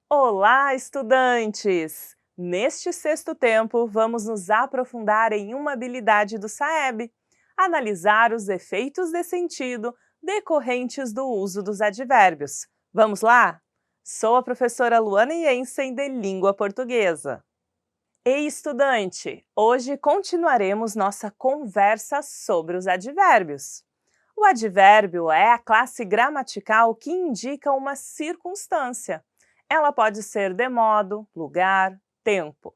Olá, estudantes! Neste sexto tempo, vamos nos aprofundar em uma habilidade do SAEB, analisar os efeitos de sentido decorrentes do uso dos advérbios. Vamos lá? Sou a professora Luana Jensen, de Língua Portuguesa. Ei, estudante! Hoje continuaremos nossa conversa sobre os advérbios. O advérbio é a classe gramatical que indica uma circunstância. Ela pode ser de modo, lugar, tempo.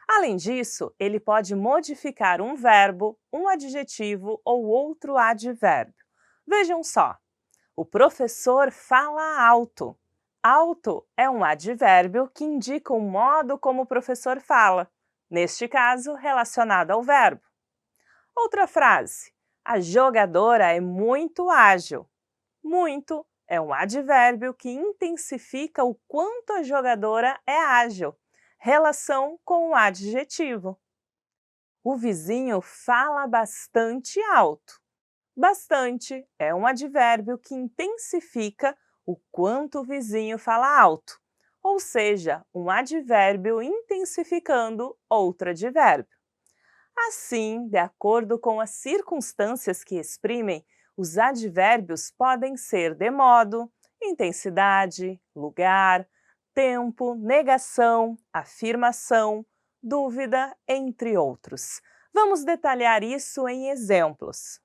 Além disso, ele pode modificar um verbo, um adjetivo ou outro advérbio. Vejam só, o professor fala alto. Alto é um advérbio que indica o modo como o professor fala, neste caso, relacionado ao verbo. Outra frase, a jogadora é muito ágil. Muito é um advérbio que intensifica o quanto a jogadora é ágil, relação com o adjetivo. O vizinho fala bastante alto. Bastante é um advérbio que intensifica o quanto o vizinho fala alto, ou seja, um advérbio intensificando outro advérbio. Assim, de acordo com as circunstâncias que exprimem, os advérbios podem ser de modo, intensidade, lugar, tempo, negação, afirmação, dúvida, entre outros. Vamos detalhar isso em exemplos.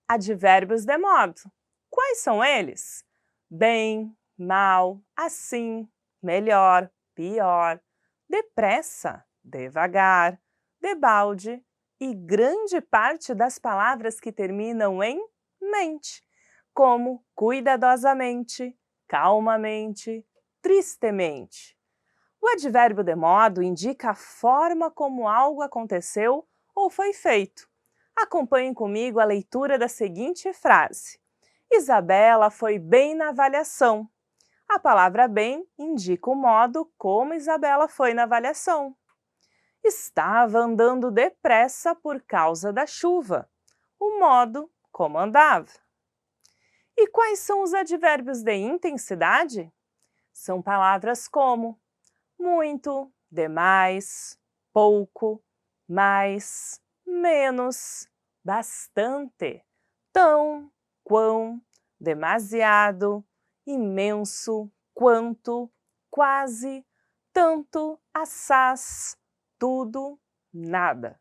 Advérbios de modo. Quais são eles? Bem, mal, assim, melhor, pior, depressa, devagar, debalde e grande parte das palavras que terminam em mente, como cuidadosamente, calmamente, tristemente. O advérbio de modo indica a forma como algo aconteceu ou foi feito. Acompanhem comigo a leitura da seguinte frase. Isabela foi bem na avaliação. A palavra bem indica o modo como Isabela foi na avaliação. Estava andando depressa por causa da chuva. O modo como andava. E quais são os advérbios de intensidade? São palavras como muito, demais, pouco, mais, menos, bastante, tão, quão, demasiado, imenso, quanto, quase, tanto, assaz, tudo, nada.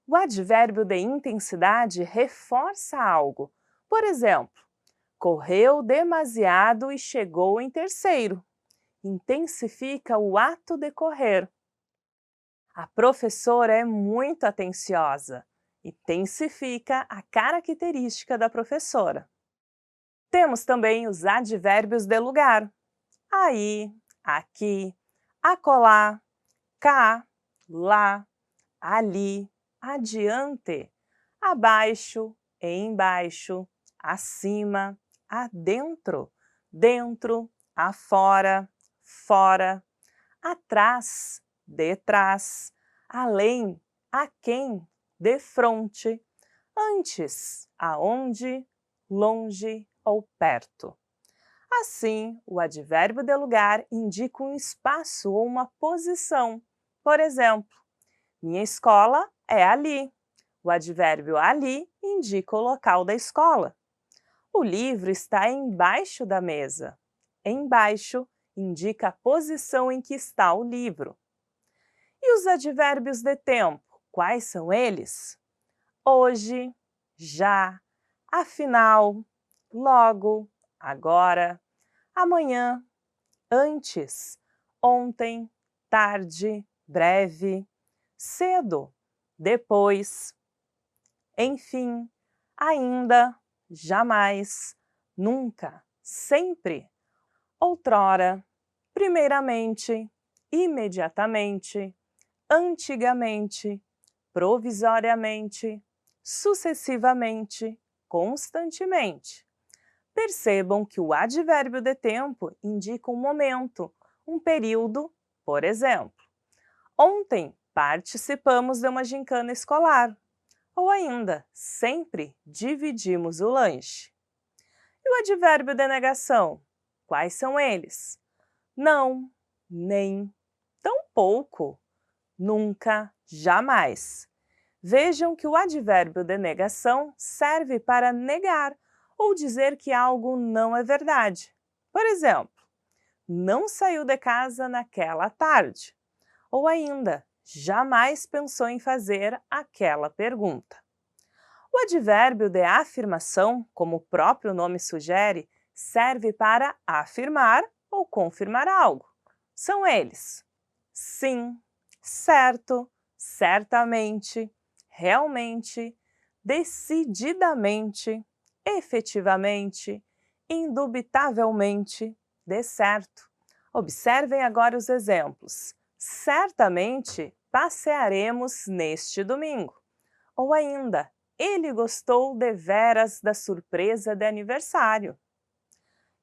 O advérbio de intensidade reforça algo. Por exemplo, correu demasiado e chegou em terceiro. Intensifica o ato de correr. A professora é muito atenciosa. Intensifica a característica da professora. Temos também os advérbios de lugar. Aí, aqui, acolá, cá, lá, ali, adiante, abaixo, embaixo, acima, adentro, dentro, afora, fora, atrás, detrás, além, aquém, defronte, antes, aonde, longe ou perto. Assim, o advérbio de lugar indica um espaço ou uma posição. Por exemplo, minha escola é ali. O advérbio ali indica o local da escola. O livro está embaixo da mesa. Embaixo indica a posição em que está o livro. E os advérbios de tempo, quais são eles? Hoje, já, afinal, logo, agora, amanhã, antes, ontem, tarde, breve, cedo, depois, enfim, ainda, jamais, nunca, sempre, outrora, primeiramente, imediatamente, antigamente, provisoriamente, sucessivamente, constantemente. Percebam que o advérbio de tempo indica um momento, um período, por exemplo. Ontem participamos de uma gincana escolar. Ou ainda, sempre dividimos o lanche. E o advérbio de negação? Quais são eles? Não, nem, tampouco, nunca, jamais. Vejam que o advérbio de negação serve para negar ou dizer que algo não é verdade. Por exemplo, não saiu de casa naquela tarde. Ou ainda, jamais pensou em fazer aquela pergunta. O advérbio de afirmação, como o próprio nome sugere, serve para afirmar ou confirmar algo. São eles: sim, certo, certamente, realmente, decididamente, efetivamente, indubitavelmente, de certo. Observem agora os exemplos. Certamente passearemos neste domingo. Ou ainda, ele gostou deveras da surpresa de aniversário.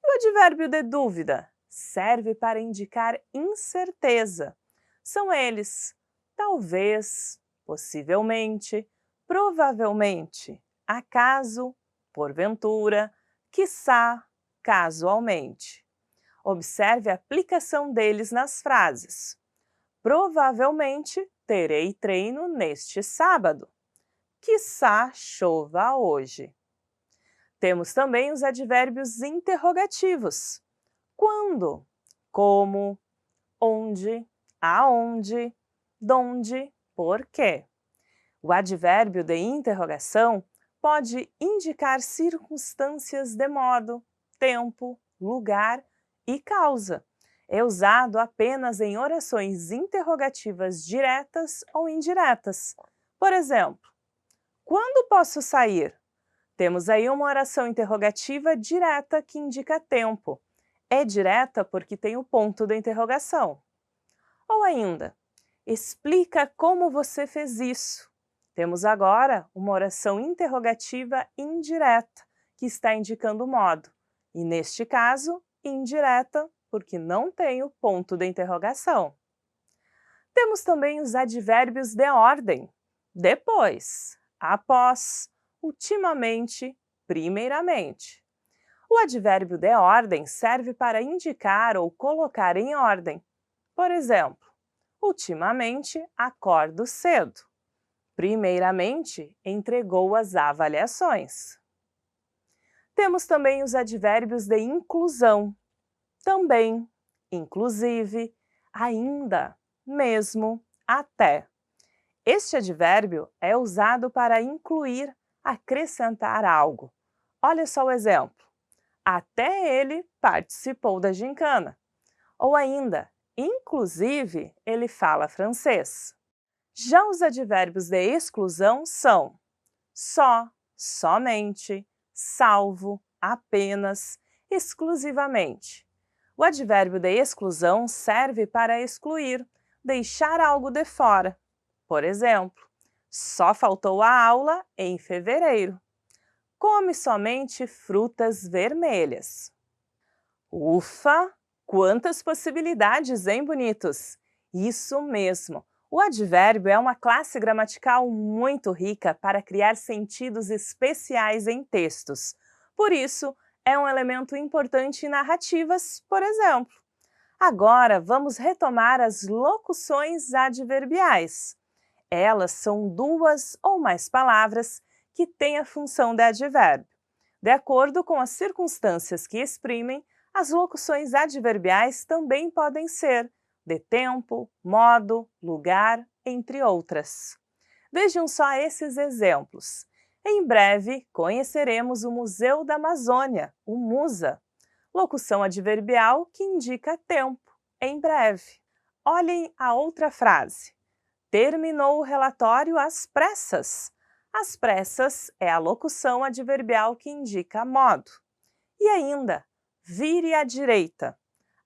E o advérbio de dúvida serve para indicar incerteza. São eles: talvez, possivelmente, provavelmente, acaso, porventura, quiçá, casualmente. Observe a aplicação deles nas frases. Provavelmente terei treino neste sábado. Quiçá chova hoje. Temos também os advérbios interrogativos: quando, como, onde, aonde, donde, por quê. O advérbio de interrogação pode indicar circunstâncias de modo, tempo, lugar e causa. É usado apenas em orações interrogativas diretas ou indiretas. Por exemplo, quando posso sair? Temos aí uma oração interrogativa direta que indica tempo. É direta porque tem o ponto da interrogação. Ou ainda, explica como você fez isso. Temos agora uma oração interrogativa indireta, que está indicando o modo. E neste caso, indireta, porque não tem o ponto da interrogação. Temos também os advérbios de ordem: depois, após, ultimamente, primeiramente. O advérbio de ordem serve para indicar ou colocar em ordem. Por exemplo, ultimamente acordo cedo. Primeiramente, entregou as avaliações. Temos também os advérbios de inclusão: também, inclusive, ainda, mesmo, até. Este advérbio é usado para incluir, acrescentar algo. Olha só o exemplo: até ele participou da gincana. Ou ainda, inclusive, ele fala francês. Já os advérbios de exclusão são só, somente, salvo, apenas, exclusivamente. O advérbio de exclusão serve para excluir, deixar algo de fora. Por exemplo, só faltou a aula em fevereiro. Come somente frutas vermelhas. Ufa! Quantas possibilidades, hein, bonitos? Isso mesmo! O advérbio é uma classe gramatical muito rica para criar sentidos especiais em textos. Por isso, é um elemento importante em narrativas, por exemplo. Agora, vamos retomar as locuções adverbiais. Elas são duas ou mais palavras que têm a função de advérbio. De acordo com as circunstâncias que exprimem, as locuções adverbiais também podem ser de tempo, modo, lugar, entre outras. Vejam só esses exemplos. Em breve, conheceremos o Museu da Amazônia, o MUSA. Locução adverbial que indica tempo, em breve. Olhem a outra frase. Terminou o relatório às pressas. Às pressas é a locução adverbial que indica modo. E ainda, vire à direita.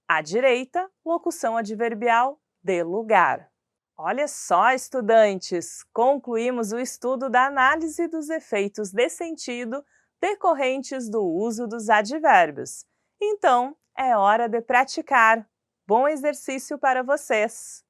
À direita, locução adverbial de lugar. Olha só, estudantes! Concluímos o estudo da análise dos efeitos de sentido decorrentes do uso dos advérbios. Então, é hora de praticar. Bom exercício para vocês!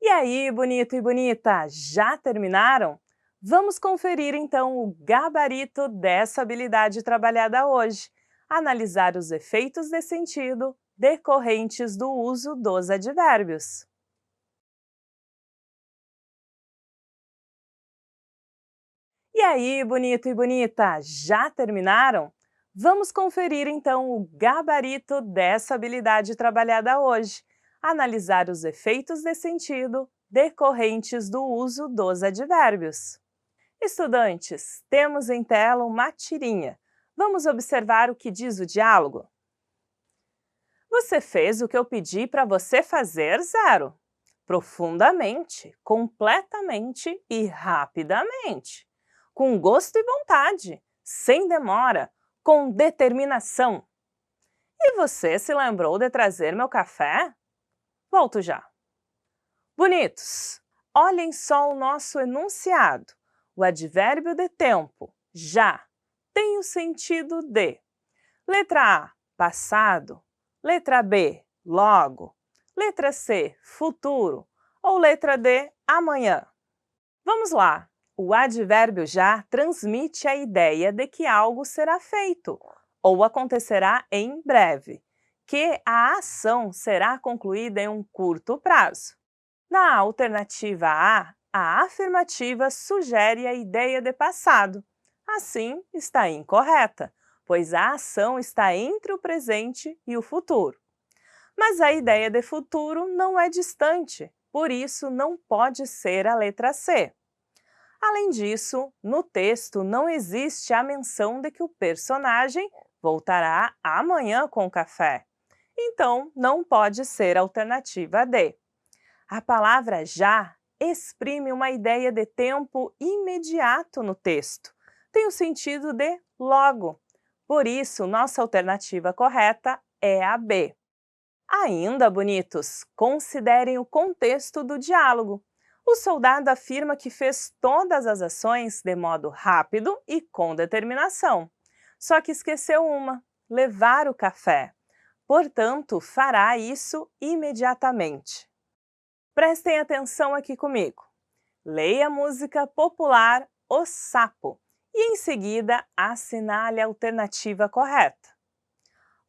E aí, bonito e bonita, já terminaram? Vamos conferir então o gabarito dessa habilidade trabalhada hoje. Analisar os efeitos de sentido decorrentes do uso dos advérbios. E aí, bonito e bonita, já terminaram? Vamos conferir então o gabarito dessa habilidade trabalhada hoje. Analisar os efeitos de sentido decorrentes do uso dos advérbios. Estudantes, temos em tela uma tirinha. Vamos observar o que diz o diálogo? Você fez o que eu pedi para você fazer, Zero? Profundamente, completamente e rapidamente. Com gosto e vontade, sem demora, com determinação. E você se lembrou de trazer meu café? Volto já. Bonitos, olhem só o nosso enunciado. O advérbio de tempo, já, tem o sentido de. Letra A, passado. Letra B, logo. Letra C, futuro. Ou letra D, amanhã. Vamos lá! O advérbio já transmite a ideia de que algo será feito ou acontecerá em breve, que a ação será concluída em um curto prazo. Na alternativa a afirmativa sugere a ideia de passado. Assim, está incorreta, pois a ação está entre o presente e o futuro. Mas a ideia de futuro não é distante, por isso não pode ser a letra C. Além disso, no texto não existe a menção de que o personagem voltará amanhã com o café. Então, não pode ser a alternativa D. A palavra já exprime uma ideia de tempo imediato no texto. Tem o sentido de logo. Por isso, nossa alternativa correta é a B. Ainda, bonitos, considerem o contexto do diálogo. O soldado afirma que fez todas as ações de modo rápido e com determinação. Só que esqueceu uma: levar o café. Portanto, fará isso imediatamente. Prestem atenção aqui comigo. Leia a música popular O Sapo e, em seguida, assinale a alternativa correta.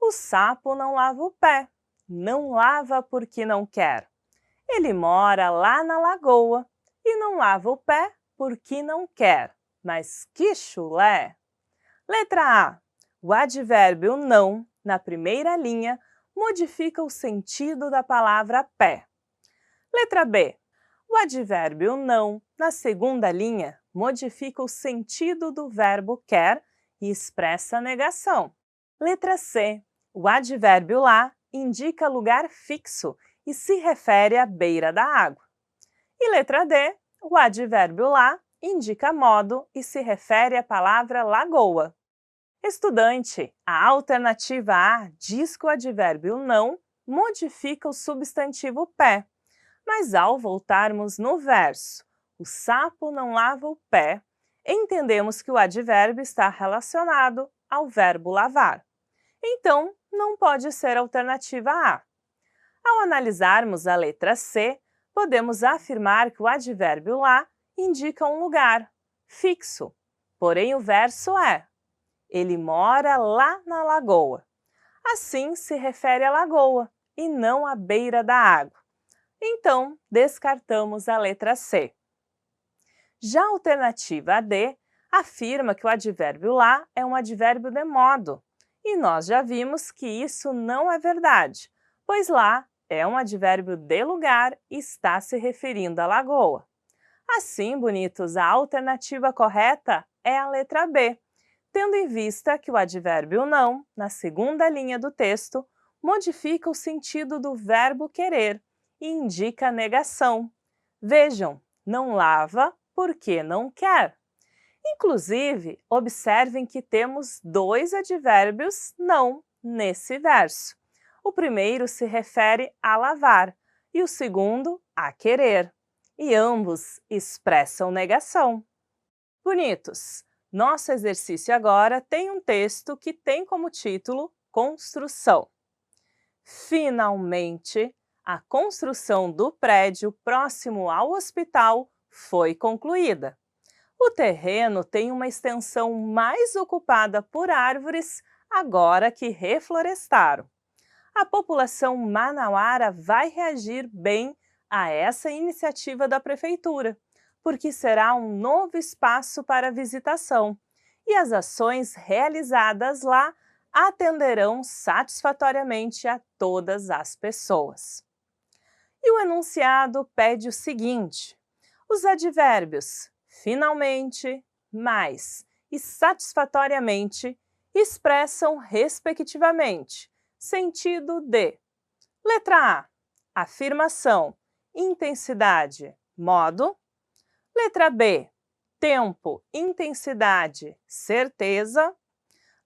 O sapo não lava o pé. Não lava porque não quer. Ele mora lá na lagoa e não lava o pé porque não quer. Mas que chulé! Letra A. O advérbio não, na primeira linha, modifica o sentido da palavra pé. Letra B. O advérbio não, na segunda linha, modifica o sentido do verbo quer e expressa negação. Letra C. O advérbio lá indica lugar fixo e se refere à beira da água. E letra D. O advérbio lá indica modo e se refere à palavra lagoa. Estudante, a alternativa A diz que o advérbio não modifica o substantivo pé. Mas ao voltarmos no verso, o sapo não lava o pé, entendemos que o advérbio está relacionado ao verbo lavar. Então, não pode ser a alternativa A. Ao analisarmos a letra C, podemos afirmar que o advérbio lá indica um lugar, fixo. Porém, o verso é: ele mora lá na lagoa. Assim, se refere à lagoa e não à beira da água. Então, descartamos a letra C. Já a alternativa D afirma que o advérbio lá é um advérbio de modo. E nós já vimos que isso não é verdade, pois lá é um advérbio de lugar e está se referindo à lagoa. Assim, bonitos, a alternativa correta é a letra B, tendo em vista que o advérbio não, na segunda linha do texto, modifica o sentido do verbo querer e indica negação. Vejam, não lava porque não quer. Inclusive, observem que temos dois advérbios não nesse verso. O primeiro se refere a lavar e o segundo a querer, e ambos expressam negação. Bonitos! Nosso exercício agora tem um texto que tem como título Construção. Finalmente, A construção do prédio próximo ao hospital foi concluída. O terreno tem uma extensão mais ocupada por árvores agora que reflorestaram. A população manauara vai reagir bem a essa iniciativa da prefeitura, porque será um novo espaço para visitação e as ações realizadas lá atenderão satisfatoriamente a todas as pessoas. E o enunciado pede o seguinte: os advérbios finalmente, mais e satisfatoriamente expressam, respectivamente, sentido de: letra A, afirmação, intensidade, modo. Letra B, tempo, intensidade, certeza.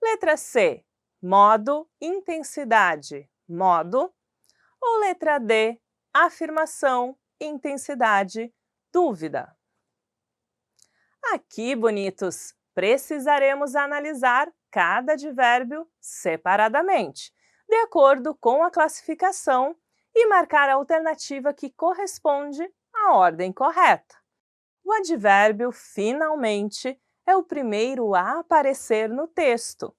Letra C, modo, intensidade, modo. Ou letra D, afirmação, intensidade, dúvida. Aqui, bonitos, precisaremos analisar cada advérbio separadamente, de acordo com a classificação, e marcar a alternativa que corresponde à ordem correta. O advérbio finalmente é o primeiro a aparecer no texto.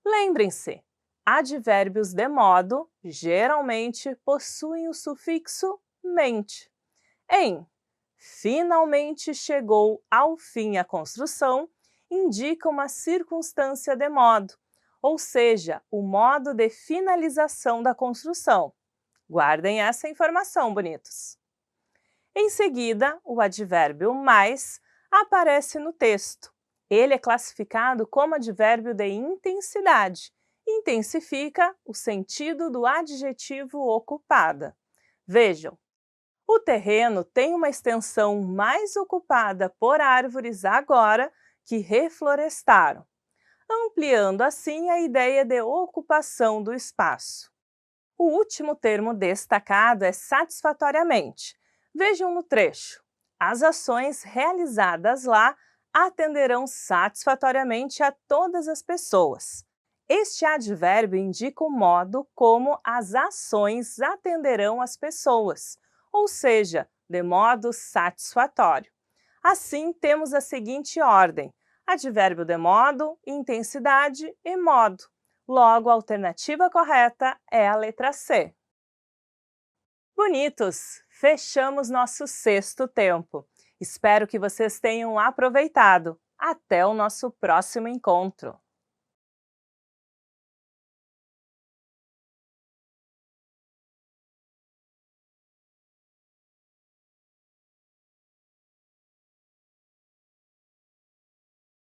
Lembrem-se, advérbios de modo geralmente possuem o sufixo mente. Em finalmente chegou ao fim a construção, indica uma circunstância de modo, ou seja, o modo de finalização da construção. Guardem essa informação, bonitos. Em seguida, o advérbio mais aparece no texto. Ele é classificado como advérbio de intensidade. Intensifica o sentido do adjetivo ocupada. Vejam, o terreno tem uma extensão mais ocupada por árvores agora que reflorestaram, ampliando assim a ideia de ocupação do espaço. O último termo destacado é satisfatoriamente. Vejam no trecho. As ações realizadas lá atenderão satisfatoriamente a todas as pessoas. Este advérbio indica o modo como as ações atenderão as pessoas, ou seja, de modo satisfatório. Assim, temos a seguinte ordem: advérbio de modo, intensidade e modo. Logo, a alternativa correta é a letra C. Bonitos! Fechamos nosso sexto tempo. Espero que vocês tenham aproveitado. Até o nosso próximo encontro!